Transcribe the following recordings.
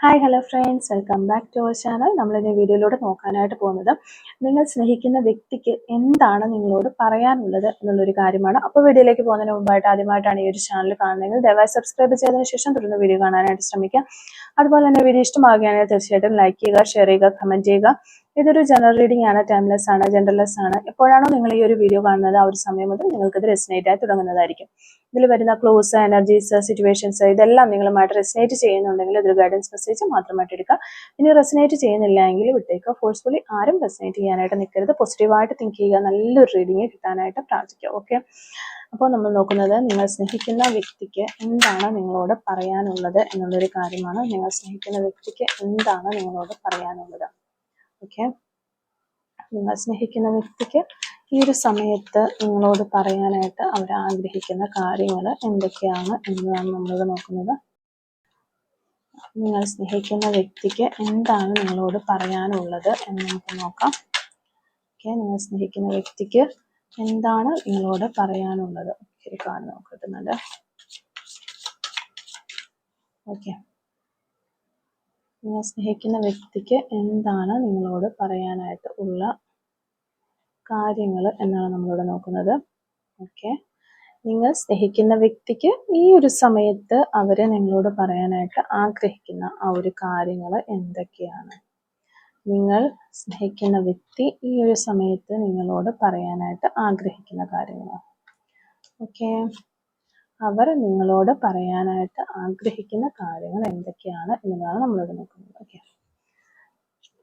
Hi hello friends, welcome back to our channel. നമ്മളിന്ന് വീഡിയോയിലൂടെ നോക്കാനായിട്ട് പോകുന്നത് നിങ്ങൾ സ്നേഹിക്കുന്ന വ്യക്തിക്ക് എന്താണ് നിങ്ങളോട് പറയാനുള്ളത് എന്നുള്ളൊരു കാര്യമാണ്. അപ്പോൾ വീഡിയോയിലേക്ക് പോകുന്നതിന് മുമ്പായിട്ട് ആദ്യമായിട്ടാണ് ഈ ഒരു ചാനൽ കാണുന്നതെങ്കിൽ ദയവായി സബ്സ്ക്രൈബ് ചെയ്തതിനു ശേഷം തുടർന്ന് വീഡിയോ കാണാനായിട്ട് ശ്രമിക്കുക. അതുപോലെ തന്നെ വീഡിയോ ഇഷ്ടമാകുകയാണെങ്കിൽ തീർച്ചയായിട്ടും ലൈക്ക് ചെയ്യുക, ഷെയർ ചെയ്യുക, കമൻറ്റ് ചെയ്യുക. ഇതൊരു ജനറൽ റീഡിംഗ് ആണ്, ടൈംലെസ് ആണ്, ജെൻഡർലെസ് ആണ്. എപ്പോഴാണോ നിങ്ങൾ ഈ ഒരു വീഡിയോ കാണുന്നത് ആ ഒരു സമയം മുതൽ നിങ്ങൾക്കിത് റെസിനേറ്റ് ആയി തുടങ്ങുന്നതായിരിക്കും. ഇതിൽ വരുന്ന ക്ലോസ് എനർജീസ്, സിറ്റുവേഷൻസ് ഇതെല്ലാം നിങ്ങളുമായിട്ട് റെസിനേറ്റ് ചെയ്യുന്നുണ്ടെങ്കിൽ ഇതൊരു ഗൈഡൻസ് മെസ്സേജ് മാത്രമായിട്ട് എടുക്കുക. ഇനി റെസിനേറ്റ് ചെയ്യുന്നില്ല എങ്കിൽ വിട്ടേക്കുക. ഫോഴ്സ്ഫുള്ളി ആരും റെസിനേറ്റ് ചെയ്യാനായിട്ട് നിൽക്കരുത്. പോസിറ്റീവായിട്ട് തിങ്ക് ചെയ്യുക. നല്ലൊരു റീഡിങ് കിട്ടാനായിട്ട് പ്രാർത്ഥിക്കുക. ഓക്കെ, അപ്പോൾ നമ്മൾ നോക്കുന്നത് നിങ്ങൾ സ്നേഹിക്കുന്ന വ്യക്തിക്ക് എന്താണ് നിങ്ങളോട് പറയാനുള്ളത് എന്നുള്ളൊരു കാര്യമാണ്. നിങ്ങൾ സ്നേഹിക്കുന്ന വ്യക്തിക്ക് എന്താണ് നിങ്ങളോട് പറയാനുള്ളത്. ഓക്കെ, നിങ്ങൾ സ്നേഹിക്കുന്ന വ്യക്തിക്ക് ഈ ഒരു സമയത്ത് നിങ്ങളോട് പറയാനായിട്ട് അവർ ആഗ്രഹിക്കുന്ന കാര്യങ്ങൾ എന്തൊക്കെയാണ് എന്നതാണ് നമ്മൾ നോക്കുന്നത്. നിങ്ങൾ സ്നേഹിക്കുന്ന വ്യക്തിക്ക് എന്താണ് നിങ്ങളോട് പറയാനുള്ളത് എന്ന് നമുക്ക് നോക്കാം. ഓക്കെ, നിങ്ങൾ സ്നേഹിക്കുന്ന വ്യക്തിക്ക് എന്താണ് നിങ്ങളോട് പറയാനുള്ളത്. ഒരു കാർഡ് നമുക്ക് കിട്ടുന്നുണ്ട്. ഓക്കെ, നിങ്ങൾ സ്നേഹിക്കുന്ന വ്യക്തിക്ക് എന്താണ് നിങ്ങളോട് പറയാനായിട്ട് ഉള്ള കാര്യങ്ങൾ എന്നാണ് നമ്മളിവിടെ നോക്കുന്നത്. ഓക്കെ, നിങ്ങൾ സ്നേഹിക്കുന്ന വ്യക്തിക്ക് ഈ ഒരു സമയത്ത് അവര് നിങ്ങളോട് പറയാനായിട്ട് ആഗ്രഹിക്കുന്ന ആ ഒരു കാര്യങ്ങൾ എന്തൊക്കെയാണ്. നിങ്ങൾ സ്നേഹിക്കുന്ന വ്യക്തി ഈ ഒരു സമയത്ത് നിങ്ങളോട് പറയാനായിട്ട് ആഗ്രഹിക്കുന്ന കാര്യങ്ങൾ. ഓക്കെ, അവർ നിങ്ങളോട് പറയാനായിട്ട് ആഗ്രഹിക്കുന്ന കാര്യങ്ങൾ എന്തൊക്കെയാണ് എന്നതാണ് നമ്മളിവിടെ നോക്കുന്നത്. Okay,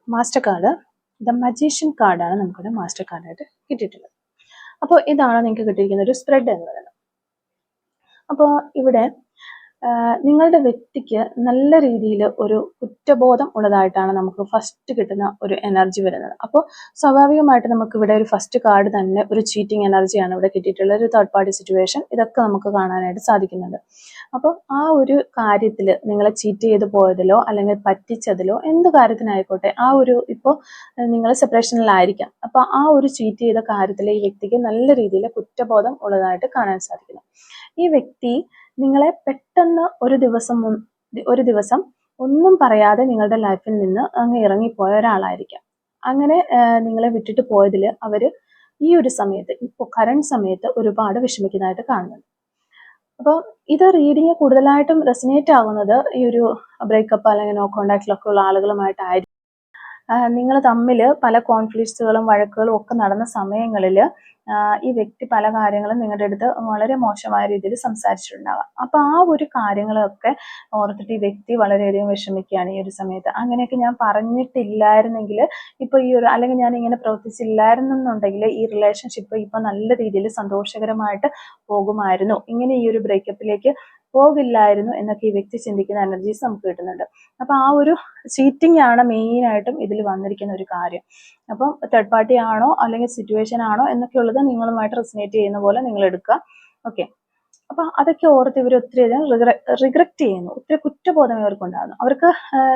master card the magician കാർഡാണ് നമുക്കിവിടെ മാസ്റ്റർ കാർഡായിട്ട് കിട്ടിയിട്ടുള്ളത്. അപ്പോൾ ഇതാണ് നിങ്ങൾക്ക് കിട്ടിയിരിക്കുന്ന ഒരു സ്പ്രെഡ് എന്ന് പറയുന്നത്. അപ്പോൾ ഇവിടെ നിങ്ങളുടെ വ്യക്തിക്ക് നല്ല രീതിയിൽ ഒരു കുറ്റബോധം ഉള്ളതായിട്ടാണ് നമുക്ക് ഫസ്റ്റ് കിട്ടുന്ന ഒരു എനർജി വരുന്നത്. അപ്പോൾ സ്വാഭാവികമായിട്ട് നമുക്ക് ഇവിടെ ഒരു ഫസ്റ്റ് കാർഡ് തന്നെ ഒരു ചീറ്റിംഗ് എനർജിയാണ് ഇവിടെ കിട്ടിയിട്ടുള്ളത്. ഒരു തേർഡ് പാർട്ടി സിറ്റുവേഷൻ ഇതൊക്കെ നമുക്ക് കാണാനായിട്ട് സാധിക്കുന്നുണ്ട്. അപ്പോൾ ആ ഒരു കാര്യത്തിൽ നിങ്ങളെ ചീറ്റ് ചെയ്ത് പോയതിലോ അല്ലെങ്കിൽ പറ്റിച്ചതിലോ എന്ത് കാര്യത്തിനായിക്കോട്ടെ, ആ ഒരു ഇപ്പോൾ നിങ്ങൾ സെപ്പറേഷനിലായിരിക്കാം. അപ്പോൾ ആ ഒരു ചീറ്റ് ചെയ്ത കാര്യത്തിൽ ഈ വ്യക്തിക്ക് നല്ല രീതിയിൽ കുറ്റബോധം ഉള്ളതായിട്ട് കാണാൻ സാധിക്കുന്നു. ഈ വ്യക്തി നിങ്ങളെ പെട്ടെന്ന് ഒരു ദിവസം ഒന്നും പറയാതെ നിങ്ങളുടെ ലൈഫിൽ നിന്ന് അങ്ങ് ഇറങ്ങിപ്പോയ ഒരാളായിരിക്കാം. അങ്ങനെ നിങ്ങളെ വിട്ടിട്ട് പോയതിൽ അവർ ഈ ഒരു സമയത്ത്, ഇപ്പോൾ കറണ്ട് സമയത്ത് ഒരുപാട് വിഷമിക്കുന്നതായിട്ട് കാണുന്നുണ്ട്. അപ്പോൾ ഇത് റീഡിങ് കൂടുതലായിട്ടും റെസിനേറ്റ് ആകുന്നത് ഈ ഒരു ബ്രേക്കപ്പ് അല്ലെങ്കിൽ നോ കോണ്ടാക്റ്റിലൊക്കെ ഉള്ള ആളുകളുമായിട്ടായിരിക്കും. നിങ്ങൾ തമ്മിൽ പല കോൺഫ്ലിക്ട്സുകളും വഴക്കുകളും ഒക്കെ നടന്ന സമയങ്ങളിൽ ഈ വ്യക്തി പല കാര്യങ്ങളും നിങ്ങളുടെ അടുത്ത് വളരെ മോശമായ രീതിയിൽ സംസാരിച്ചിട്ടുണ്ടാവാം. അപ്പോൾ ആ ഒരു കാര്യങ്ങളൊക്കെ ഓർത്തിട്ട് ഈ വ്യക്തി വളരെയധികം വിഷമിക്കുകയാണ് ഈ ഒരു സമയത്ത്. അങ്ങനെയൊക്കെ ഞാൻ പറഞ്ഞിട്ടില്ലായിരുന്നെങ്കിൽ ഇപ്പോൾ ഈ ഒരു, അല്ലെങ്കിൽ ഞാൻ ഇങ്ങനെ പ്രവർത്തിച്ചില്ലായിരുന്നെന്നുണ്ടെങ്കിൽ ഈ റിലേഷൻഷിപ്പ് ഇപ്പോൾ നല്ല രീതിയിൽ സന്തോഷകരമായിട്ട് പോകുമായിരുന്നു, ഇങ്ങനെ ഈ ഒരു ബ്രേക്കപ്പിലേക്ക് പോകില്ലായിരുന്നു എന്നൊക്കെ ഈ വ്യക്തി ചിന്തിക്കുന്ന എനർജീസ് നമുക്ക് കിട്ടുന്നുണ്ട്. അപ്പൊ ആ ഒരു ചീറ്റിംഗ് ആണ് മെയിൻ ആയിട്ടും ഇതിൽ വന്നിരിക്കുന്ന ഒരു കാര്യം. അപ്പം തേർഡ് പാർട്ടി ആണോ അല്ലെങ്കിൽ സിറ്റുവേഷൻ ആണോ എന്നൊക്കെ ഉള്ളത് നിങ്ങളുമായിട്ട് റെസിനേറ്റ് ചെയ്യുന്ന പോലെ നിങ്ങൾ എടുക്കുക. ഓക്കെ, അപ്പൊ അതൊക്കെ ഓർത്ത് ഇവർ ഒത്തിരി റിഗ്രറ്റ് ചെയ്യുന്നു, ഒത്തിരി കുറ്റബോധം ഇവർക്കുണ്ടാകുന്നു. അവർക്ക്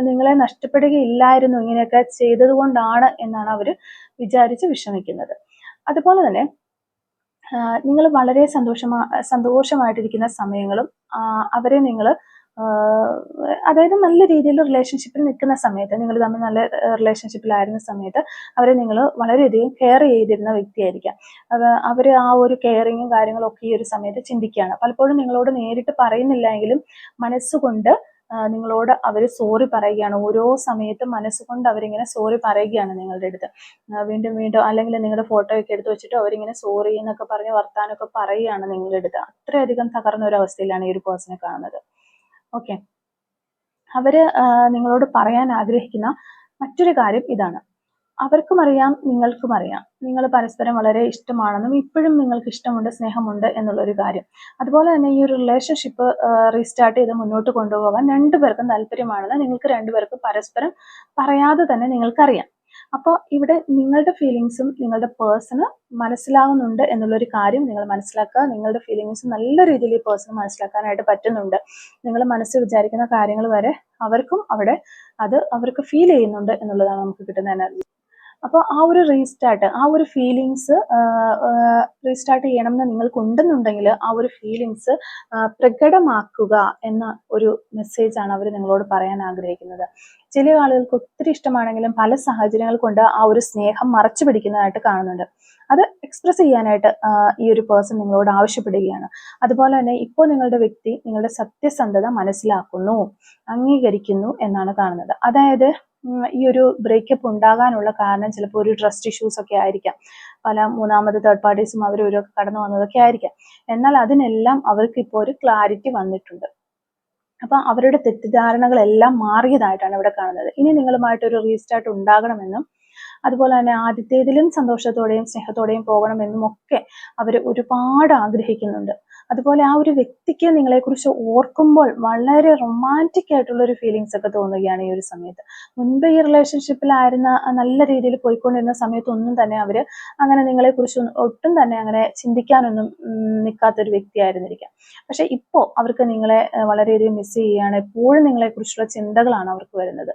നിങ്ങളെ നഷ്ടപ്പെടുകയില്ലായിരുന്നു ഇങ്ങനെയൊക്കെ ചെയ്തത് കൊണ്ടാണ് എന്നാണ് അവർ വിചാരിച്ച് വിഷമിക്കുന്നത്. അതുപോലെ തന്നെ നിങ്ങൾ വളരെ സന്തോഷമായിട്ടിരിക്കുന്ന സമയങ്ങളും അവരെ നിങ്ങൾ അതായത് നല്ല രീതിയിൽ റിലേഷൻഷിപ്പിൽ നിൽക്കുന്ന സമയത്ത്, നിങ്ങൾ തമ്മിൽ നല്ല റിലേഷൻഷിപ്പിലായിരുന്ന സമയത്ത് അവരെ നിങ്ങൾ വളരെയധികം കെയർ ചെയ്തിരുന്ന വ്യക്തിയായിരിക്കാം. അവർ ആ ഒരു കെയറിങ്ങും കാര്യങ്ങളും ഒക്കെ ഈ ഒരു സമയത്ത് ചിന്തിക്കുകയാണ്. പലപ്പോഴും നിങ്ങളോട് നേരിട്ട് പറയുന്നില്ല എങ്കിലും മനസ്സുകൊണ്ട് നിങ്ങളോട് അവർ സോറി പറയുകയാണ്. ഓരോ സമയത്തും മനസ്സുകൊണ്ട് അവരിങ്ങനെ സോറി പറയുകയാണ് നിങ്ങളുടെ അടുത്ത്. വീണ്ടും വീണ്ടും അല്ലെങ്കിൽ നിങ്ങളുടെ ഫോട്ടോ ഒക്കെ എടുത്ത് വെച്ചിട്ട് അവരിങ്ങനെ സോറി എന്നൊക്കെ പറഞ്ഞ് വർത്താനമൊക്കെ പറയുകയാണ് നിങ്ങളുടെ അടുത്ത്. അത്രയധികം തകർന്ന ഒരു അവസ്ഥയിലാണ് ഈ ഒരു പേഴ്സണെ കാണുന്നത്. ഓക്കെ, അവര് നിങ്ങളോട് പറയാൻ ആഗ്രഹിക്കുന്ന മറ്റൊരു കാര്യം ഇതാണ്. അവർക്കും അറിയാം, നിങ്ങൾക്കും അറിയാം, നിങ്ങൾ പരസ്പരം വളരെ ഇഷ്ടമാണെന്നും ഇപ്പോഴും നിങ്ങൾക്ക് ഇഷ്ടമുണ്ട്, സ്നേഹമുണ്ട് എന്നുള്ളൊരു കാര്യം. അതുപോലെ തന്നെ ഈ ഒരു റിലേഷൻഷിപ്പ് റീസ്റ്റാർട്ട് ചെയ്ത് മുന്നോട്ട് കൊണ്ടുപോകാൻ രണ്ടുപേർക്കും താല്പര്യമാണെന്ന് നിങ്ങൾക്ക് രണ്ടുപേർക്കും പരസ്പരം പറയാതെ തന്നെ നിങ്ങൾക്കറിയാം. അപ്പോൾ ഇവിടെ നിങ്ങളുടെ ഫീലിങ്സും നിങ്ങളുടെ പേഴ്സണ് മനസ്സിലാകുന്നുണ്ട് എന്നുള്ളൊരു കാര്യം നിങ്ങൾ മനസ്സിലാക്കുക. നിങ്ങളുടെ ഫീലിങ്സ് നല്ല രീതിയിൽ ഈ പേഴ്സണ് മനസ്സിലാക്കാനായിട്ട് പറ്റുന്നുണ്ട്. നിങ്ങൾ മനസ്സിൽ വിചാരിക്കുന്ന കാര്യങ്ങൾ വരെ അവർക്കും അവിടെ അത് അവർക്ക് ഫീൽ ചെയ്യുന്നുണ്ട് എന്നുള്ളതാണ് നമുക്ക് കിട്ടുന്ന എനർജി. അപ്പോൾ ആ ഒരു റീസ്റ്റാർട്ട്, ആ ഒരു ഫീലിങ്സ് റീസ്റ്റാർട്ട് ചെയ്യണം എന്ന് നിങ്ങൾക്ക് ഉണ്ടെന്നുണ്ടെങ്കിൽ ആ ഒരു ഫീലിങ്സ് പ്രകടമാക്കുക എന്ന ഒരു മെസ്സേജാണ് അവർ നിങ്ങളോട് പറയാൻ ആഗ്രഹിക്കുന്നത്. ചില ആളുകൾക്ക് ഒത്തിരി ഇഷ്ടമാണെങ്കിലും പല സാഹചര്യങ്ങൾ കൊണ്ട് ആ ഒരു സ്നേഹം മറച്ചു പിടിക്കുന്നതായിട്ട് കാണുന്നുണ്ട്. അത് എക്സ്പ്രസ് ചെയ്യാനായിട്ട് ഈ ഒരു പേഴ്സൺ നിങ്ങളോട് ആവശ്യപ്പെടുകയാണ്. അതുപോലെ തന്നെ ഇപ്പോൾ നിങ്ങളുടെ വ്യക്തി നിങ്ങളുടെ സത്യസന്ധത മനസ്സിലാക്കുന്നു, അംഗീകരിക്കുന്നു എന്നാണ് കാണുന്നത്. അതായത് ഈ ഒരു ബ്രേക്കപ്പ് ഉണ്ടാകാനുള്ള കാരണം ചിലപ്പോൾ ഒരു ട്രസ്റ്റ് ഇഷ്യൂസ് ഒക്കെ ആയിരിക്കാം, പല മൂന്നാമത് തേർഡ് പാർട്ടീസും അവരൊക്കെ കടന്നു വന്നതൊക്കെ ആയിരിക്കാം. എന്നാൽ അതിനെല്ലാം അവർക്ക് ഇപ്പോൾ ഒരു ക്ലാരിറ്റി വന്നിട്ടുണ്ട്. അപ്പൊ അവരുടെ തെറ്റിദ്ധാരണകളെല്ലാം മാറിയതായിട്ടാണ് ഇവിടെ കാണുന്നത്. ഇനി നിങ്ങളുമായിട്ടൊരു റീസ്റ്റാർട്ട് ഉണ്ടാകണമെന്നും അതുപോലെ തന്നെ ആദ്യത്തേതിലും സന്തോഷത്തോടെയും സ്നേഹത്തോടെയും പോകണമെന്നും ഒക്കെ അവർ ഒരുപാട് ആഗ്രഹിക്കുന്നുണ്ട്. അതുപോലെ ആ ഒരു വ്യക്തിക്ക് നിങ്ങളെക്കുറിച്ച് ഓർക്കുമ്പോൾ വളരെ റൊമാൻറ്റിക് ആയിട്ടുള്ള ഒരു ഫീലിങ്സ് ഒക്കെ തോന്നുകയാണ് ഈ ഒരു സമയത്ത്. മുൻപ് ഈ റിലേഷൻഷിപ്പിലായിരുന്ന നല്ല രീതിയിൽ പോയിക്കൊണ്ടിരുന്ന സമയത്തൊന്നും തന്നെ അവർ അങ്ങനെ നിങ്ങളെക്കുറിച്ച് ഒട്ടും തന്നെ അങ്ങനെ ചിന്തിക്കാനൊന്നും നിൽക്കാത്തൊരു വ്യക്തിയായിരുന്നിരിക്കാം. പക്ഷെ ഇപ്പോൾ അവർക്ക് നിങ്ങളെ വളരെയധികം മിസ് ചെയ്യുകയാണ്. എപ്പോഴും നിങ്ങളെക്കുറിച്ചുള്ള ചിന്തകളാണ് അവർക്ക് വരുന്നത്.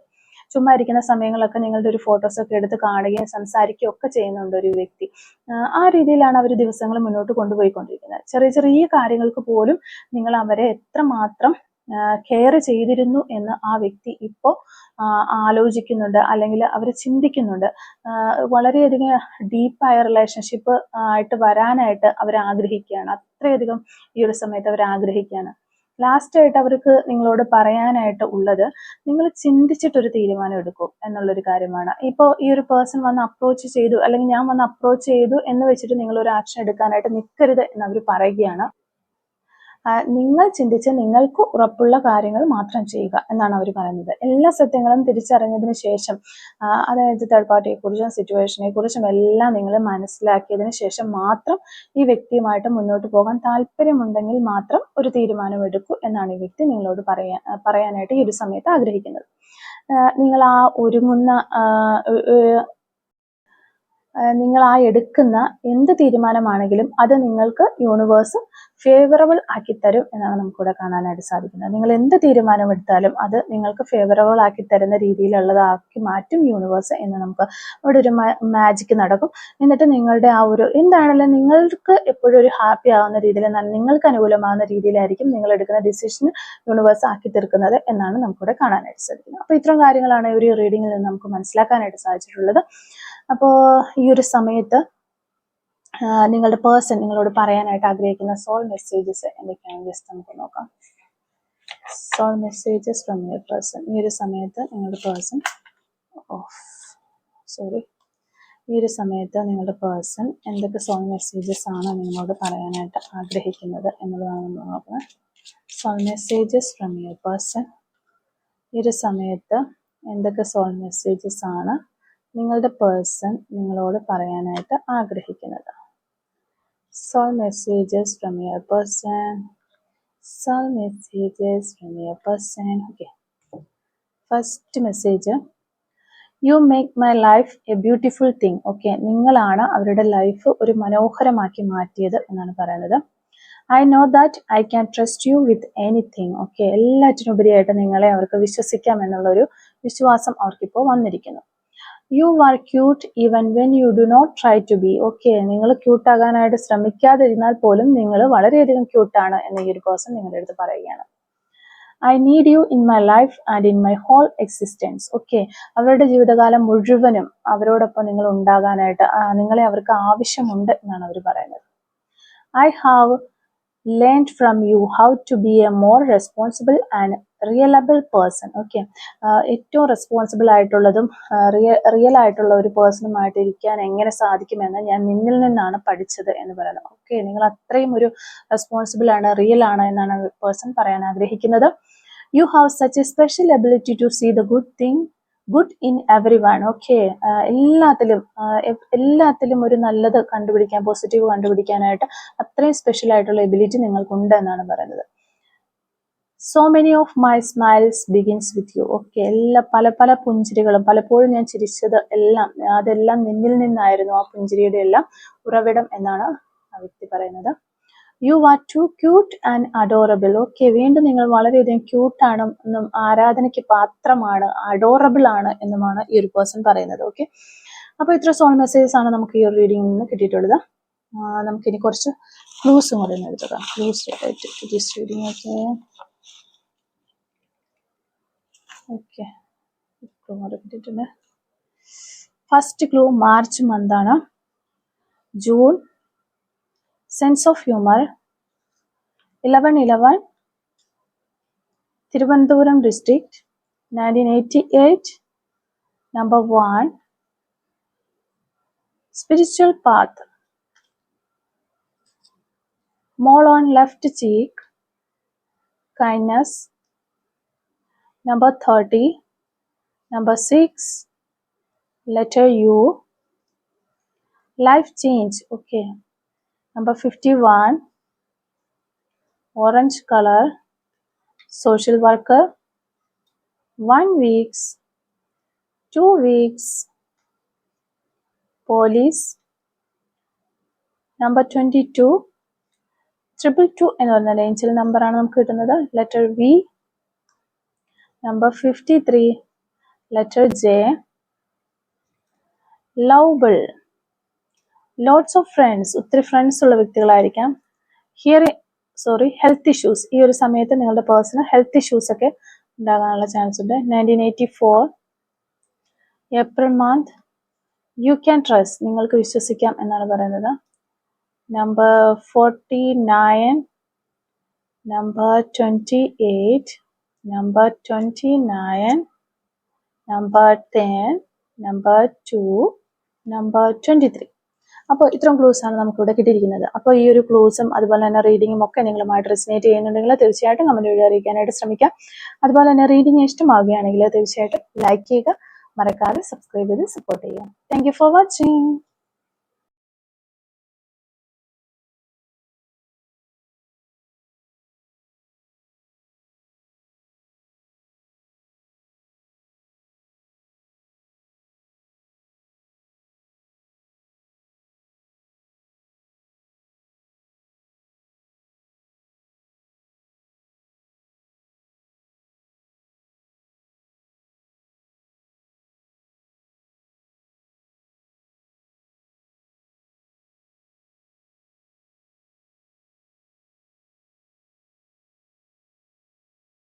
ചുമ്മാ ഇരിക്കുന്ന സമയങ്ങളൊക്കെ നിങ്ങളുടെ ഒരു ഫോട്ടോസൊക്കെ എടുത്ത് കാണുകയും സംസാരിക്കുകയും ഒക്കെ ചെയ്യുന്നുണ്ട് ഒരു വ്യക്തി. ആ രീതിയിലാണ് അവർ ദിവസങ്ങൾ മുന്നോട്ട് കൊണ്ടുപോയിക്കൊണ്ടിരിക്കുന്നത്. ചെറിയ ചെറിയ കാര്യങ്ങൾക്ക് പോലും നിങ്ങൾ അവരെ എത്രമാത്രം കെയർ ചെയ്തിരുന്നു എന്ന് ആ വ്യക്തി ഇപ്പോൾ ആലോചിക്കുന്നുണ്ട്, അല്ലെങ്കിൽ അവർ ചിന്തിക്കുന്നുണ്ട്. വളരെയധികം ഡീപ്പായ റിലേഷൻഷിപ്പ് ആയിട്ട് വരാനായിട്ട് അവർ ആഗ്രഹിക്കുകയാണ്. അത്രയധികം ഈ ഒരു സമയത്ത് അവർ ആഗ്രഹിക്കുകയാണ്. ലാസ്റ്റ് ആയിട്ട് അവർക്ക് നിങ്ങളോട് പറയാനായിട്ട് ഉള്ളത്, നിങ്ങൾ ചിന്തിച്ചിട്ടൊരു തീരുമാനം എടുക്കൂ എന്നുള്ളൊരു കാര്യമാണ്. ഇപ്പോൾ ഈ ഒരു പേഴ്സൺ വന്ന് അപ്രോച്ച് ചെയ്തു, അല്ലെങ്കിൽ ഞാൻ വന്ന് അപ്രോച്ച് ചെയ്തു എന്ന് വെച്ചിട്ട് നിങ്ങൾ ഒരു ആക്ഷൻ എടുക്കാനായിട്ട് നിൽക്കരുത് എന്ന് അവർ പറയുകയാണ്. നിങ്ങൾ ചിന്തിച്ച് നിങ്ങൾക്ക് ഉറപ്പുള്ള കാര്യങ്ങൾ മാത്രം ചെയ്യുക എന്നാണ് അവർ പറയുന്നത്. എല്ലാ സത്യങ്ങളും തിരിച്ചറിഞ്ഞതിന് ശേഷം, അതായത് തേർഡ് പാർട്ടിയെ കുറിച്ചും സിറ്റുവേഷനെ കുറിച്ചും എല്ലാം നിങ്ങൾ മനസ്സിലാക്കിയതിന് ശേഷം മാത്രം ഈ വ്യക്തിയുമായിട്ട് മുന്നോട്ട് പോകാൻ താല്പര്യമുണ്ടെങ്കിൽ മാത്രം ഒരു തീരുമാനം എടുക്കൂ എന്നാണ് ഈ വ്യക്തി നിങ്ങളോട് പറയാനായിട്ട് ഈ ഒരു സമയത്ത് ആഗ്രഹിക്കുന്നത്. നിങ്ങൾ ആ ഒരുങ്ങുന്ന നിങ്ങൾ ആ എടുക്കുന്ന എന്ത് തീരുമാനമാണെങ്കിലും അത് നിങ്ങൾക്ക് യൂണിവേഴ്സ് ഫേവറബിൾ ആക്കി തരും എന്നാണ് നമുക്കിവിടെ കാണാനായിട്ട് സാധിക്കുന്നത്. നിങ്ങൾ എന്ത് തീരുമാനം എടുത്താലും അത് നിങ്ങൾക്ക് ഫേവറബിൾ ആക്കി തരുന്ന രീതിയിലുള്ളതാക്കി മാറ്റും യൂണിവേഴ്സ് എന്ന് നമുക്ക് ഇവിടെ ഒരു മാജിക് നടക്കും. എന്നിട്ട് നിങ്ങളുടെ ആ ഒരു എന്താണെങ്കിലും നിങ്ങൾക്ക് എപ്പോഴും ഒരു ഹാപ്പി ആവുന്ന രീതിയിൽ, നിങ്ങൾക്ക് അനുകൂലമാകുന്ന രീതിയിലായിരിക്കും നിങ്ങൾ എടുക്കുന്ന ഡിസിഷൻ യൂണിവേഴ്സ് ആക്കി തീർക്കുന്നത് എന്നാണ് നമുക്കിവിടെ കാണാനായിട്ട് സാധിക്കുന്നത്. അപ്പോൾ ഇത്തരം കാര്യങ്ങളാണ് ഒരു റീഡിങ്ങിൽ നിന്ന് നമുക്ക് മനസ്സിലാക്കാനായിട്ട് സാധിച്ചിട്ടുള്ളത്. അപ്പോൾ ഈ ഒരു സമയത്ത് നിങ്ങളുടെ പേഴ്സൺ നിങ്ങളോട് പറയാനായിട്ട് ആഗ്രഹിക്കുന്ന സോൾ മെസ്സേജസ് എന്തൊക്കെയാണ് ജസ്റ്റ് നമുക്ക് നോക്കാം. Soul messages from your person. ഈ ഒരു സമയത്ത് നിങ്ങളുടെ പേഴ്സൺ ഈ ഒരു സമയത്ത് നിങ്ങളുടെ പേഴ്സൺ എന്തൊക്കെ സോൾ മെസ്സേജസ് ആണ് നിങ്ങളോട് പറയാനായിട്ട് ആഗ്രഹിക്കുന്നത് എന്നുള്ളതാണ് നമ്മൾ നോക്കുന്നത്. Soul messages from your person. ഈ ഒരു സമയത്ത് എന്തൊക്കെ സോൾ മെസ്സേജസ് ആണ് നിങ്ങളുടെ പേഴ്സൺ നിങ്ങളോട് പറയാനായിട്ട് ആഗ്രഹിക്കുന്നത്. Soul messages from your person. Soul messages from your person. Okay, first message, you make my life a beautiful thing. Okay, നിങ്ങളാണ് അവരുടെ ലൈഫ് ഒരു മനോഹരമാക്കി മാറ്റിയത് എന്നാണ് പറയുന്നത്. I know that I can trust you with anything. Okay, എല്ലാറ്റിനുപരിയായിട്ട് നിങ്ങളെ അവർക്ക് വിശ്വസിക്കാം എന്നുള്ളൊരു വിശ്വാസം അവർക്കിപ്പോൾ വന്നിരിക്കുന്നു. You are cute even when you do not try to be. Okay, നിങ്ങൾ ക്യൂട്ടാകാനായിട്ട് ശ്രമിക്കാതിരുന്നാൽ പോലും നിങ്ങൾ വളരെയധികം ക്യൂട്ടാണ് എന്ന് ഈ ഒരു പേഴ്സൺ നിങ്ങളുടെ അടുത്ത് പറയുകയാണ്. I need you in my life and in my whole existence. Okay, അവരുടെ ജീവിതകാലം മുഴുവനും അവരോടൊപ്പം നിങ്ങൾ ഉണ്ടാകാനായിട്ട് നിങ്ങളെ അവർക്ക് ആവശ്യമുണ്ട് എന്നാണ് അവർ പറയുന്നത്. I have learned from you how to be a more responsible and reliable person. Okay, ഏറ്റവും റെസ്പോൺസിബിൾ ആയിട്ടുള്ളതും റിയൽ ആയിട്ടുള്ള ഒരു പേഴ്സണുമായിട്ട് ഇരിക്കാൻ എങ്ങനെ സാധിക്കുമെന്ന് ഞാൻ നിന്നിൽ നിന്നാണ് പഠിച്ചത് എന്ന് പറയുന്നത്. ഓക്കെ, നിങ്ങൾ അത്രയും ഒരു റെസ്പോൺസിബിൾ ആണ്, റിയൽ ആണ് എന്നാണ് പേഴ്സൺ പറയാൻ ആഗ്രഹിക്കുന്നത്. You have such a special ability to see the good in every one. Okay, എല്ലാത്തിലും ഒരു നല്ലത് കണ്ടുപിടിക്കാൻ, പോസിറ്റീവ് കണ്ടുപിടിക്കാനായിട്ട് അത്രയും സ്പെഷ്യൽ ആയിട്ടുള്ള എബിലിറ്റി നിങ്ങൾക്കുണ്ട് എന്നാണ് പറയുന്നത്. So many of my smiles begins with you. Okay, പല പുഞ്ചിരികളും, പലപ്പോഴും ഞാൻ ചിരിച്ചത് അതെല്ലാം നിന്നിൽ നിന്നായിരുന്നു. ആ പുഞ്ചിരിയുടെ എല്ലാം ഉറവിടം എന്നാണ് ആ വ്യക്തി പറയുന്നത്. You are too cute and adorable. Okay, വീണ്ടും നിങ്ങൾ വളരെയധികം ക്യൂട്ടാണ് എന്നും ആരാധനയ്ക്ക് പാത്രമാണ്, അഡോറബിൾ ആണ് എന്നുമാണ് ഈ ഒരു പേഴ്സൺ പറയുന്നത്. ഓക്കെ, അപ്പോൾ ഇത്ര സോൾ മെസ്സേജസ് ആണ് നമുക്ക് ഈ ഒരു റീഡിങ്ങിൽ നിന്ന് കിട്ടിയിട്ടുള്ളത്. നമുക്കിനി കുറച്ച് ക്ലൂസും കൂടെ ഒന്ന് എടുത്തേക്കാം. Clues related to this reading. Okay clue കൂടെ കിട്ടിയിട്ടുണ്ട്. ഫസ്റ്റ് ക്ലൂ മാർച്ച് മന്ത് ആണ്. June, sense of humour, 11/11, Thiruvananthapuram district, 1988, number 1, spiritual path, mole on left cheek, kindness, number 30, number 6, letter U, life change. Okay, number 51, orange color, social worker, 1 week, 2 weeks, police, number 22, 222 എന്ന് പറഞ്ഞ Angel number ആണ് നമുക്ക് കിട്ടുന്നത്. Letter V, number 53, letter J, lovable, lots of friends, ഒത്തിരി friends ഉള്ള വ്യക്തികളായിരിക്കാം. Health issues, ഈ ഒരു സമയത്ത് നിങ്ങളുടെ പേഴ്സണൽ ഹെൽത്ത് ഇഷ്യൂസ് ഒക്കെ ഉണ്ടാകാനുള്ള ചാൻസ് ഉണ്ട്. 1984, April month, you can trust, നിങ്ങൾക്ക് വിശ്വസിക്കാം എന്നാണ് പറയുന്നത്. Number 49, number 28, number 29, number 10, number 2, number 23. അപ്പോൾ ഇത്രയും ക്ലൂസ് ആണ് നമുക്കിവിടെ കിട്ടിയിരിക്കുന്നത്. അപ്പോൾ ഈ ഒരു ക്ലൂസും അതുപോലെ തന്നെ റീഡിങ്ങും ഒക്കെ നിങ്ങളുമായിട്ട് റെസിനേറ്റ് ചെയ്യുന്നുണ്ടെങ്കിൽ തീർച്ചയായിട്ടും കമന്റ് വഴി അറിയിക്കാനായിട്ട് ശ്രമിക്കാം. അതുപോലെ തന്നെ റീഡിങ് ഇഷ്ടമാവുകയാണെങ്കിൽ തീർച്ചയായിട്ടും ലൈക്ക് ചെയ്യുക, മറക്കാതെ സബ്സ്ക്രൈബ് ചെയ്ത് സപ്പോർട്ട് ചെയ്യുക. Thank you for watching.